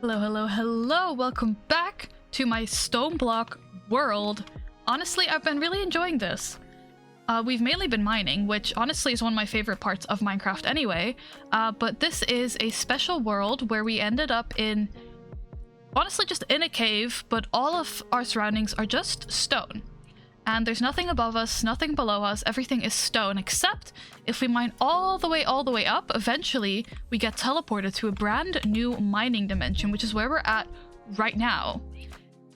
Hello, hello, hello! Welcome back to my StoneBlock world. Honestly, I've been really enjoying this. We've mainly been mining, which honestly is one of my favorite parts of Minecraft anyway. But this is a special world where we ended up in, honestly, just in a cave, but all of our surroundings are just stone. And there's nothing above us, nothing below us, everything is stone, except if we mine all the way up, eventually we get teleported to a brand new mining dimension, which is where we're at right now.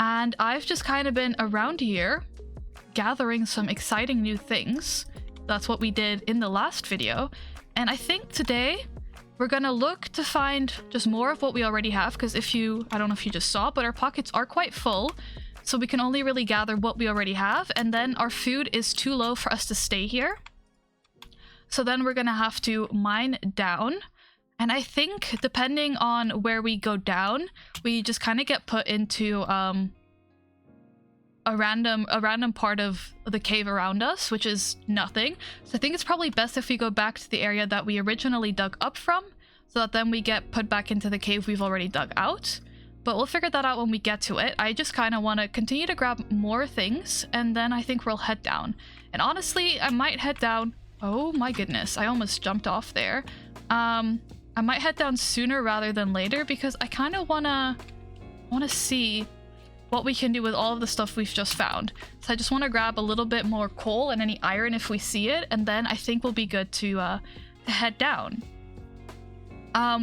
And I've just kind of been around here, gathering some exciting new things. That's what we did in the last video. And I think today we're gonna look to find just more of what we already have, because I don't know if you just saw, but our pockets are quite full. So we can only really gather what we already have, and then our food is too low for us to stay here. So then we're gonna have to mine down. And I think depending on where we go down, we just kind of get put into a random part of the cave around us, which is nothing. So I think it's probably best if we go back to the area that we originally dug up from, so that then we get put back into the cave we've already dug out. But we'll figure that out when we get to it. I just kind of want to continue to grab more things, and then I think we'll head down. And honestly, I might head down... Oh my goodness, I almost jumped off there. I might head down sooner rather than later, because I kind of want to see what we can do with all of the stuff we've just found. So I just want to grab a little bit more coal and any iron if we see it, and then I think we'll be good to head down.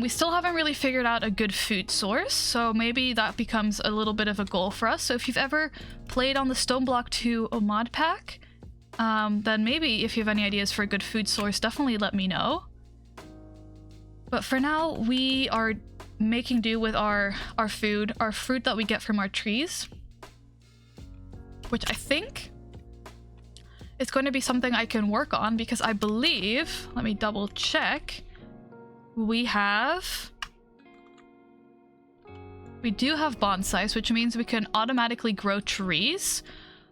We still haven't really figured out a good food source, so maybe that becomes a little bit of a goal for us. So if you've ever played on the StoneBlock 2 mod pack, then maybe if you have any ideas for a good food source, definitely let me know. But for now, we are making do with our food, our fruit that we get from our trees, which I think is going to be something I can work on, because I believe, let me double check, we do have bonsais, which means we can automatically grow trees,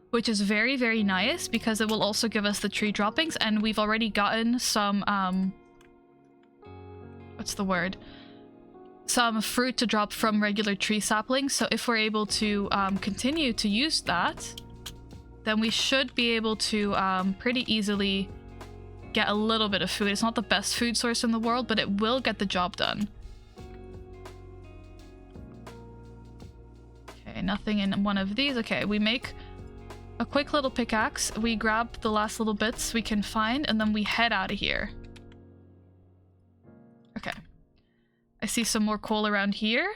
which is very, very nice, because it will also give us the tree droppings, and we've already gotten some, what's the word? Some fruit to drop from regular tree saplings, so if we're able to continue to use that, then we should be able to pretty easily get a little bit of food. It's not the best food source in the world, but it will get the job done. Okay, nothing in one of these. Okay, we make a quick little pickaxe. We grab the last little bits we can find, and then we head out of here. Okay. I see some more coal around here.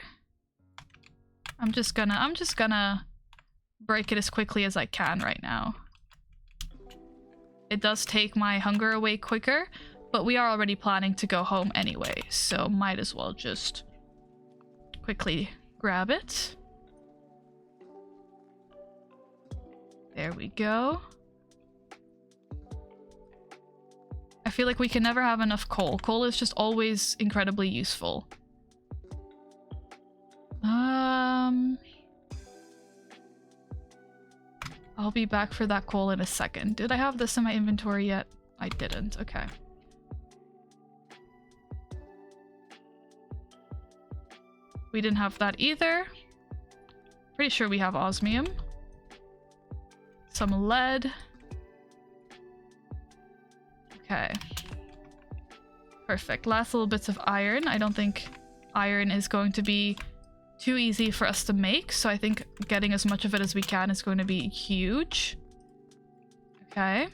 I'm just gonna break it as quickly as I can right now. It does take my hunger away quicker, but we are already planning to go home anyway, so might as well just quickly grab it. There we go. I feel like we can never have enough coal. Coal is just always incredibly useful. I'll be back for that coal in a second. Did I have this in my inventory yet? I didn't. Okay. We didn't have that either. Pretty sure we have osmium. Some lead. Okay. Perfect. Last little bits of iron. I don't think iron is going to be too easy for us to make, so I think getting as much of it as we can is going to be huge. Okay.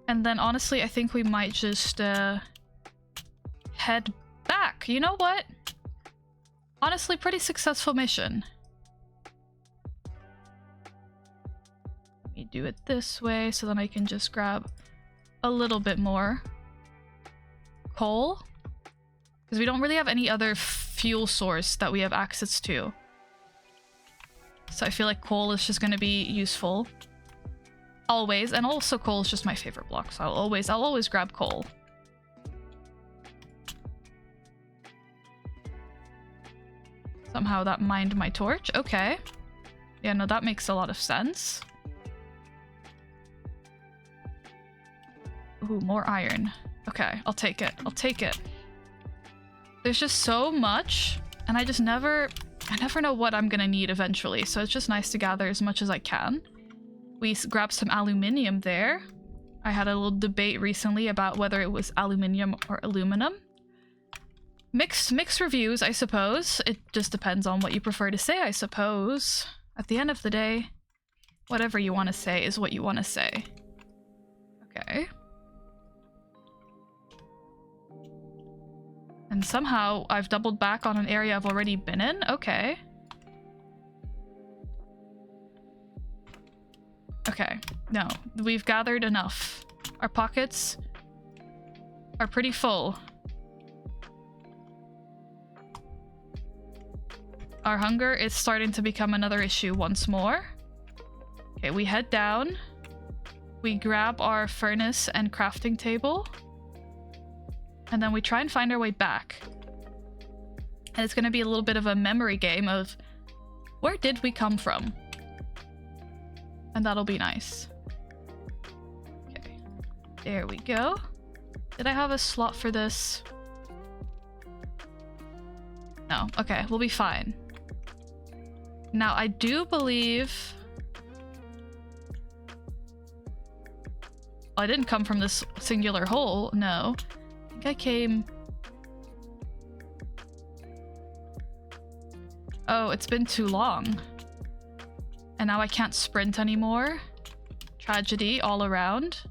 And then honestly, I think we might just head back. You know what? Honestly, pretty successful mission. Let me do it this way so then I can just grab a little bit more coal, because we don't really have any other fuel source that we have access to. So I feel like coal is just going to be useful. Always. And also coal is just my favorite block, so I'll always grab coal. Somehow that mined my torch. Okay. Yeah, no, that makes a lot of sense. Ooh, more iron. Okay, I'll take it. I'll take it. There's just so much, and I never know what I'm gonna need eventually, so it's just nice to gather as much as I can. We grabbed some aluminium there. I had a little debate recently about whether it was aluminium or aluminum. Mixed reviews, I suppose. It just depends on what you prefer to say, I suppose. At the end of the day, whatever you want to say is what you want to say. Okay. And somehow I've doubled back on an area I've already been in? Okay. Okay. No, we've gathered enough. Our pockets are pretty full. Our hunger is starting to become another issue once more. Okay, we head down. We grab our furnace and crafting table. And then we try and find our way back. And it's going to be a little bit of a memory game of where did we come from? And that'll be nice. Okay, there we go. Did I have a slot for this? No, okay, we'll be fine. Now, I do believe... I didn't come from this singular hole, no. I think I came... Oh, it's been too long. And now I can't sprint anymore. Tragedy all around.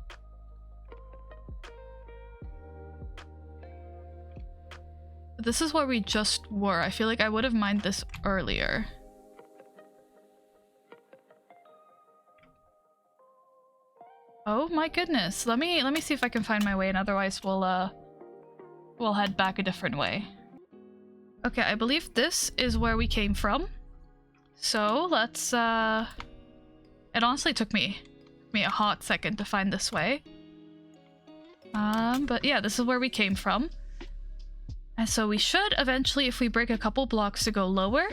This is where we just were. I feel like I would have mined this earlier. Oh my goodness. Let me see if I can find my way, and otherwise we'll head back a different way. Okay, I believe this is where we came from. So let's it honestly took me a hot second to find this way. But yeah, this is where we came from. And so we should eventually, if we break a couple blocks to go lower,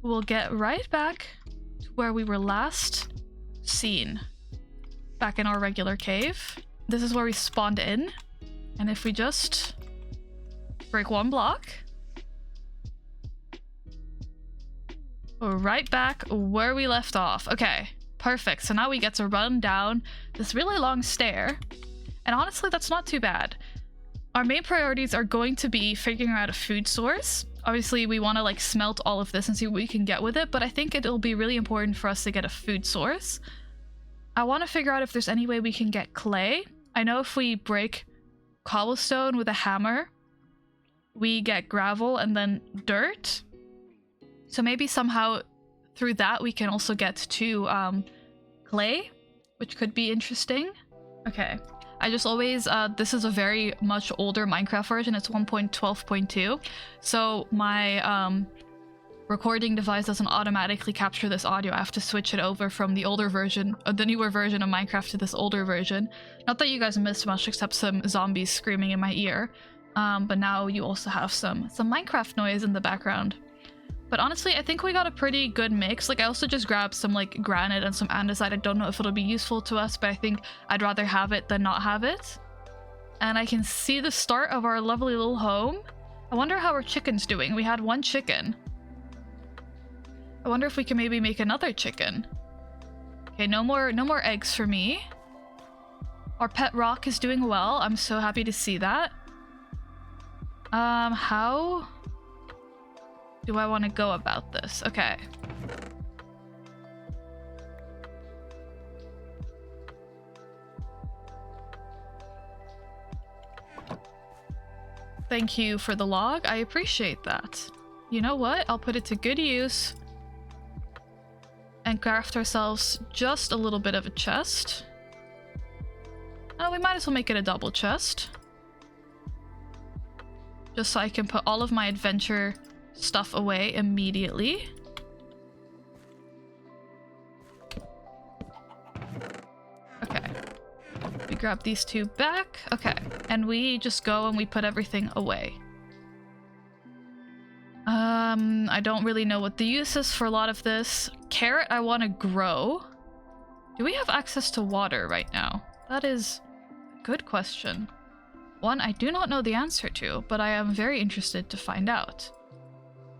we'll get right back to where we were last seen. Back in our regular cave. This is where we spawned in. And if we just break one block, we're right back where we left off. Okay, perfect. So now we get to run down this really long stair. And honestly, that's not too bad. Our main priorities are going to be figuring out a food source. Obviously, we want to like smelt all of this and see what we can get with it, but I think it'll be really important for us to get a food source. I want to figure out if there's any way we can get clay. I know if we break cobblestone with a hammer, we get gravel and then dirt. So maybe somehow through that we can also get to clay, which could be interesting. Okay. I just always, this is a very much older Minecraft version. It's 1.12.2. So my recording device doesn't automatically capture this audio. I have to switch it over from the older version, the newer version of Minecraft to this older version. Not that you guys missed much except some zombies screaming in my ear. But now you also have some Minecraft noise in the background. But honestly, I think we got a pretty good mix. Like, I also just grabbed some, like, granite and some andesite. I don't know if it'll be useful to us, but I think I'd rather have it than not have it. And I can see the start of our lovely little home. I wonder how our chicken's doing. We had one chicken. I wonder if we can maybe make another chicken. Okay, no more eggs for me. Our pet rock is doing well. I'm so happy to see that. How do I want to go about this? Okay. Thank you for the log. I appreciate that. You know what? I'll put it to good use and craft ourselves just a little bit of a chest. Oh, we might as well make it a double chest. Just so I can put all of my adventure stuff away immediately. Okay. We grab these two back. Okay. And we just go and we put everything away. I don't really know what the use is for a lot of this. Carrot I want to grow. Do we have access to water right now? That is a good question. One I do not know the answer to, but I am very interested to find out.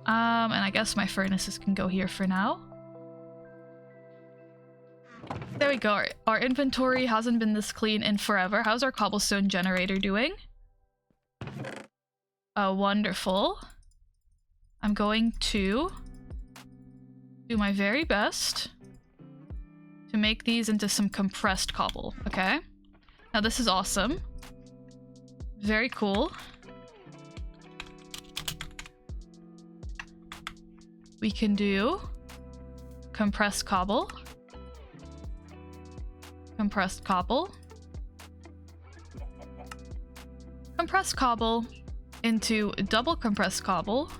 And I guess my furnaces can go here for now. There we go. Our inventory hasn't been this clean in forever. How's our cobblestone generator doing? Oh, wonderful. I'm going to do my very best to make these into some compressed cobble, okay? Now this is awesome. Very cool. We can do compressed cobble. Compressed cobble. Compressed cobble into double compressed cobble.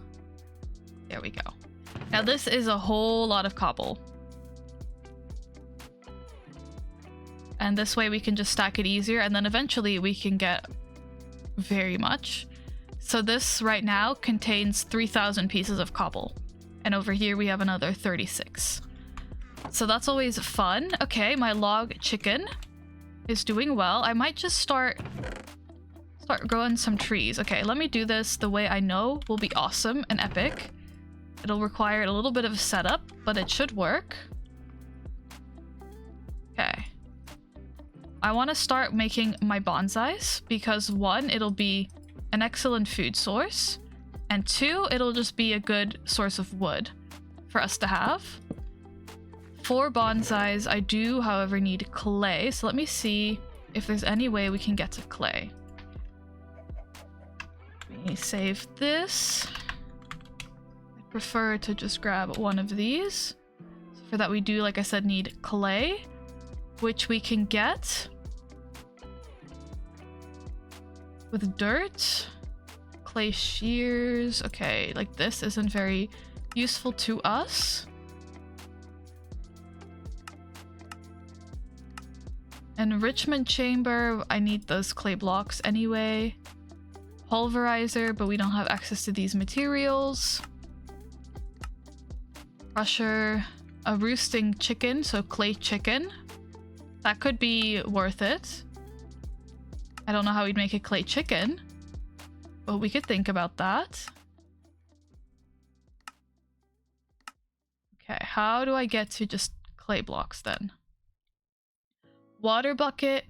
There we go. Now this is a whole lot of cobble. And this way we can just stack it easier, and then eventually we can get very much. So this right now contains 3,000 pieces of cobble. And over here we have another 36. So that's always fun. Okay, my log chicken is doing well. I might just start growing some trees. Okay, let me do this the way I know will be awesome and epic. It'll require a little bit of a setup, but it should work. Okay. I want to start making my bonsais because 1, it'll be an excellent food source, and 2, it'll just be a good source of wood for us to have. For bonsais, I do, however, need clay, so let me see if there's any way we can get to clay. Let me save this. I prefer to just grab one of these. So for that we do, like I said, need clay, which we can get with dirt. Clay shears. Okay, like this isn't very useful to us. Enrichment chamber, I need those clay blocks anyway. Pulverizer, but we don't have access to these materials. Crusher, a roosting chicken, so clay chicken. That could be worth it. I don't know how we'd make a clay chicken, but we could think about that. Okay, how do I get to just clay blocks then? Water bucket,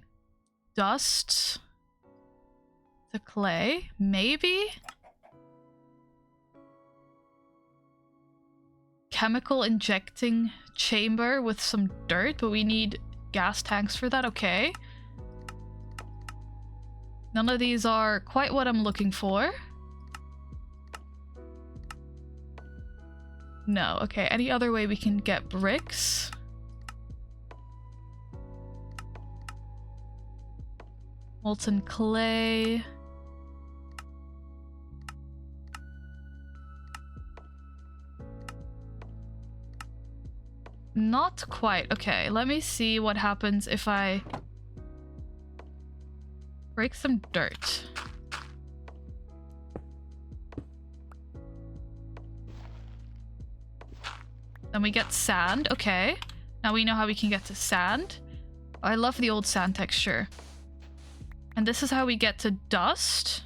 dust to clay, maybe? Chemical injecting chamber with some dirt, but we need gas tanks for that. Okay. None of these are quite what I'm looking for. No. Okay, any other way we can get bricks? Molten clay. Not quite. Okay, let me see what happens if I break some dirt. Then we get sand. Okay, now we know how we can get to sand. I love the old sand texture. And this is how we get to dust.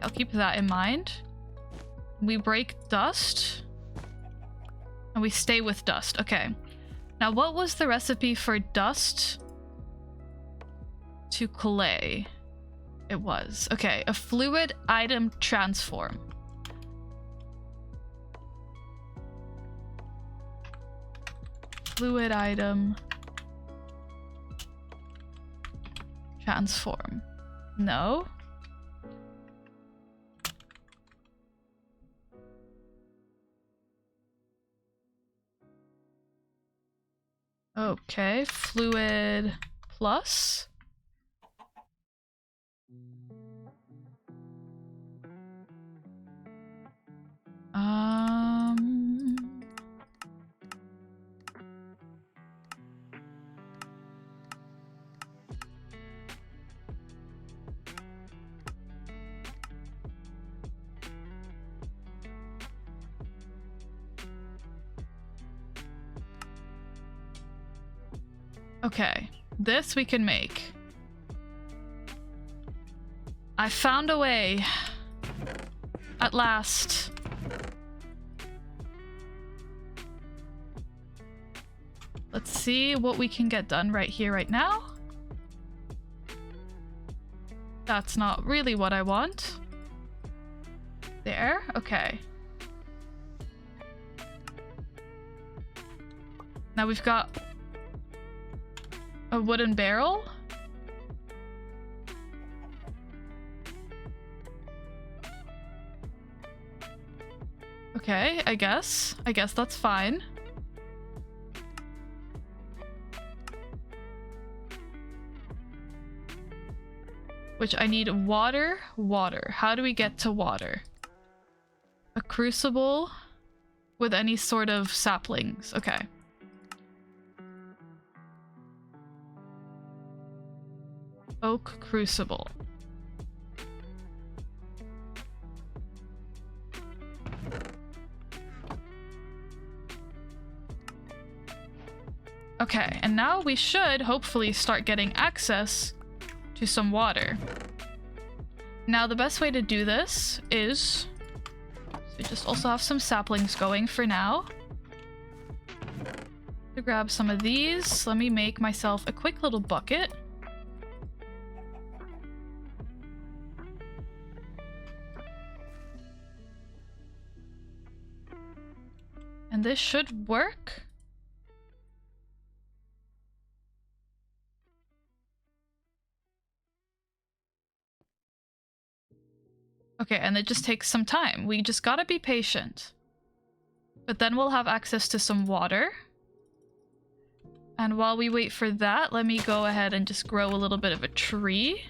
I'll keep that in mind. We break dust. And we stay with dust. Okay. Now, what was the recipe for dust to clay? It was. Okay. A fluid item transform. Fluid item transform. No. Okay, fluid plus. Okay, this we can make. I found a way. At last. Let's see what we can get done right here, right now. That's not really what I want. There, okay. Now we've got a wooden barrel. Okay, I guess that's fine. Which I need water. How do we get to water? A crucible with any sort of saplings. Okay. Oak crucible. Okay, and now we should hopefully start getting access to some water. Now the best way to do this is to just also have some saplings going for now. To grab some of these, let me make myself a quick little bucket. And this should work. Okay, and it just takes some time. We just gotta be patient. But then we'll have access to some water. And while we wait for that, let me go ahead and just grow a little bit of a tree.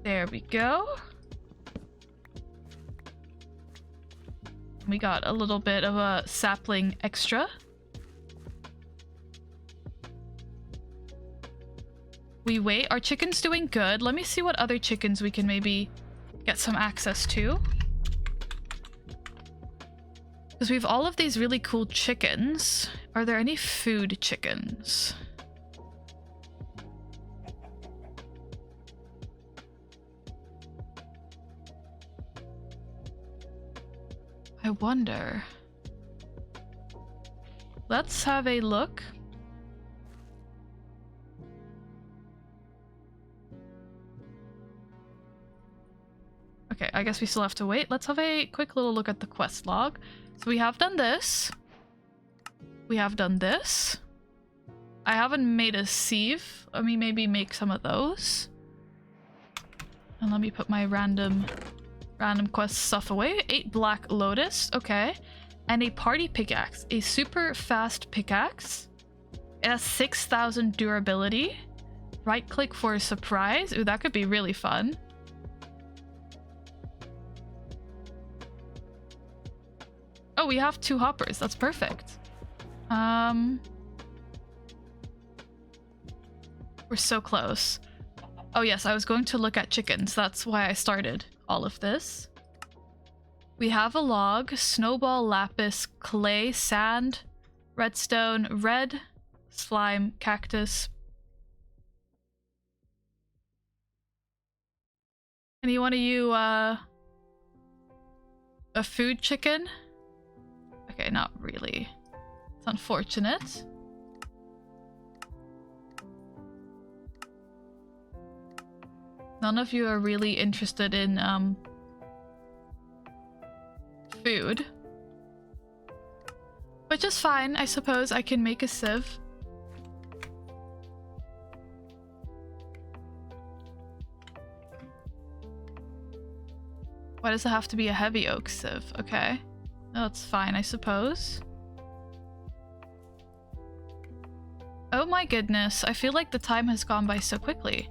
There we go. We got a little bit of a sapling extra. We wait. Our chicken's doing good. Let me see what other chickens we can maybe get some access to. Because we have all of these really cool chickens. Are there any food chickens? I wonder. Let's have a look. Okay, I guess we still have to wait. Let's have a quick little look at the quest log. So we have done this. We have done this. I haven't made a sieve. Let me maybe make some of those. And let me put my random quest stuff away. 8 black lotus. Okay. And a party pickaxe. A super fast pickaxe. It has 6,000 durability. Right click for a surprise. Ooh, that could be really fun. Oh, we have 2 hoppers. That's perfect. We're so close. Oh yes, I was going to look at chickens. That's why I started all of this. We have a log, snowball, lapis, clay, sand, redstone, red, slime, cactus. Anyone of you, a food chicken? Okay, not really. It's unfortunate. None of you are really interested in, food. Which is fine, I suppose. I can make a sieve. Why does it have to be a heavy oak sieve? Okay. That's fine, I suppose. Oh my goodness, I feel like the time has gone by so quickly.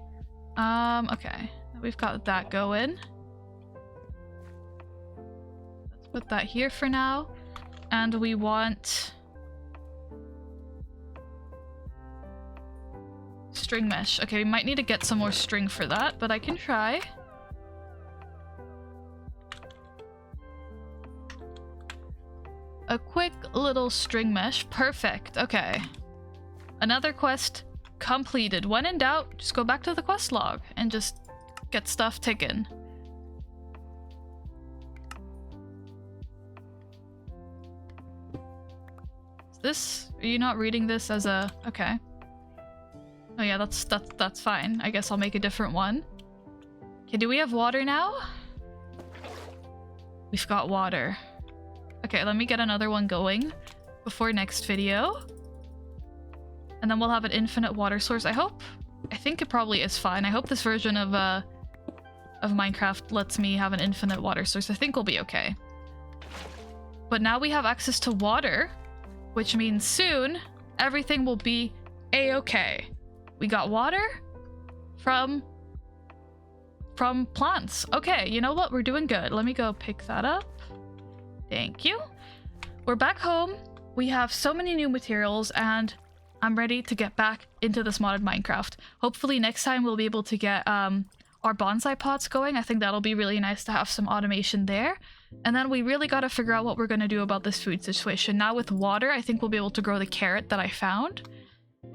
Okay. We've got that going. Let's put that here for now. And we want string mesh. Okay, we might need to get some more string for that, but I can try. A quick little string mesh. Perfect. Okay. Another quest completed. When in doubt, just go back to the quest log and just get stuff ticking. Are you not reading this as a... Okay. Oh yeah, that's fine. I guess I'll make a different one. Okay, do we have water now? We've got water. Okay, let me get another one going before next video. And then we'll have an infinite water source, I hope. I think it probably is fine. I hope this version of Minecraft lets me have an infinite water source. I think we'll be okay. But now we have access to water, which means soon everything will be a-okay. We got water from plants. Okay, you know what? We're doing good. Let me go pick that up. Thank you. We're back home. We have so many new materials and I'm ready to get back into this modded Minecraft. Hopefully next time we'll be able to get our bonsai pots going. I think that'll be really nice to have some automation there. And then we really got to figure out what we're going to do about this food situation. Now with water, I think we'll be able to grow the carrot that I found.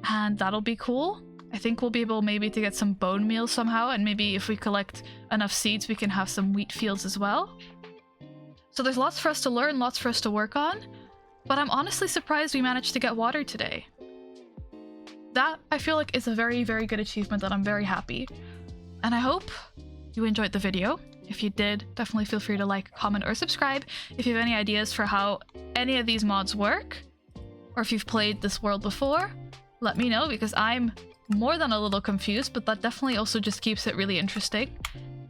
And that'll be cool. I think we'll be able maybe to get some bone meal somehow. And maybe if we collect enough seeds, we can have some wheat fields as well. So there's lots for us to learn, lots for us to work on. But I'm honestly surprised we managed to get water today. That, I feel like, is a very, very good achievement and I'm very happy. And I hope you enjoyed the video. If you did, definitely feel free to like, comment, or subscribe. If you have any ideas for how any of these mods work, or if you've played this world before, let me know because I'm more than a little confused, but that definitely also just keeps it really interesting.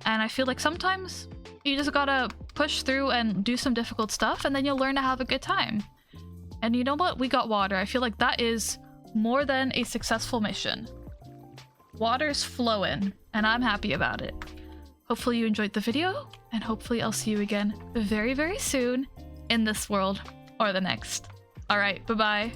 And I feel like sometimes you just gotta push through and do some difficult stuff and then you'll learn to have a good time. And you know what? We got water. I feel like that is more than a successful mission. Water's flowing and I'm happy about it. Hopefully you enjoyed the video and hopefully I'll see you again very, very soon in this world or the next. All right, bye-bye.